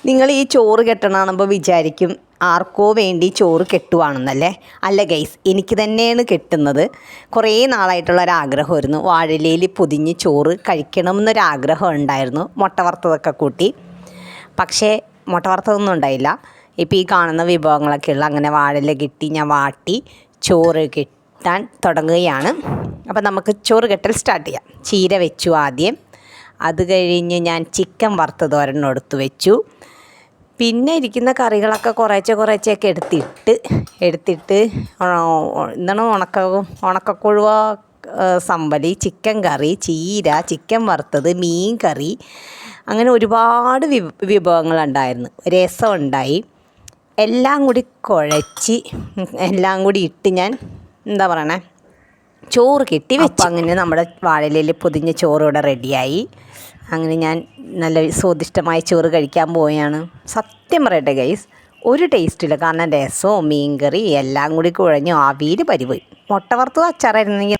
നിങ്ങൾ ഈ ചോറ് കെട്ടണമെന്നുമ്പോൾ വിചാരിക്കും ആർക്കോ വേണ്ടി ചോറ് കെട്ടുവാണെന്നല്ലേ. അല്ല ഗൈസ്, എനിക്ക് തന്നെയാണ് കെട്ടുന്നത്. കുറേ നാളായിട്ടുള്ള ഒരാഗ്രഹമായിരുന്നു, വാഴയിലയിൽ പൊതിഞ്ഞ് ചോറ് കഴിക്കണം എന്നൊരാഗ്രഹം ഉണ്ടായിരുന്നു, മുട്ട വറുത്തതൊക്കെ കൂട്ടി. പക്ഷേ മുട്ട വറുത്തതൊന്നും ഉണ്ടായില്ല. ഇപ്പോൾ ഈ കാണുന്ന വിഭവങ്ങളൊക്കെ ഉള്ള അങ്ങനെ വാഴയില കിട്ടി ഞാൻ വാട്ടി ചോറ് കെട്ടാൻ തുടങ്ങുകയാണ്. അപ്പോൾ നമുക്ക് ചോറ് കെട്ടൽ സ്റ്റാർട്ട് ചെയ്യാം. ചീര വെച്ചു ആദ്യം, അത് കഴിഞ്ഞ് ഞാൻ ചിക്കൻ വറുത്തത് ഒരെണ്ണം എടുത്ത് വെച്ചു. പിന്നെ ഇരിക്കുന്ന കറികളൊക്കെ കുറേശ്ശെയൊക്കെ എടുത്തിട്ട് എന്താണ് ഉണക്കക്കൊഴുവ സമ്പലി, ചിക്കൻ കറി, ചീര, ചിക്കൻ വറുത്തത്, മീൻ കറി, അങ്ങനെ ഒരുപാട് വിഭവങ്ങളുണ്ടായിരുന്നു. രസം ഉണ്ടായി. എല്ലാം കൂടി കുഴച്ച് എല്ലാം കൂടി ഇട്ട് ഞാൻ എന്താ പറയണേ ചോറ് കെട്ടി വെച്ചു. അങ്ങനെ നമ്മുടെ വാഴയിലയിൽ പൊതിഞ്ഞ ചോറ് ഇവിടെ റെഡിയായി. അങ്ങനെ ഞാൻ നല്ല സ്വാദിഷ്ടമായ ചോറ് കഴിക്കാൻ പോവുകയാണ്. സത്യം പറയട്ടെ ഗൈസ്, ഒരു ടേസ്റ്റില്ല. കാരണം രസവും മീൻകറി എല്ലാം കൂടി കുഴഞ്ഞു ആവിയിൽ പരിപോയി. മുട്ട വറുത്തത് അച്ചാറായിരുന്നെങ്കിൽ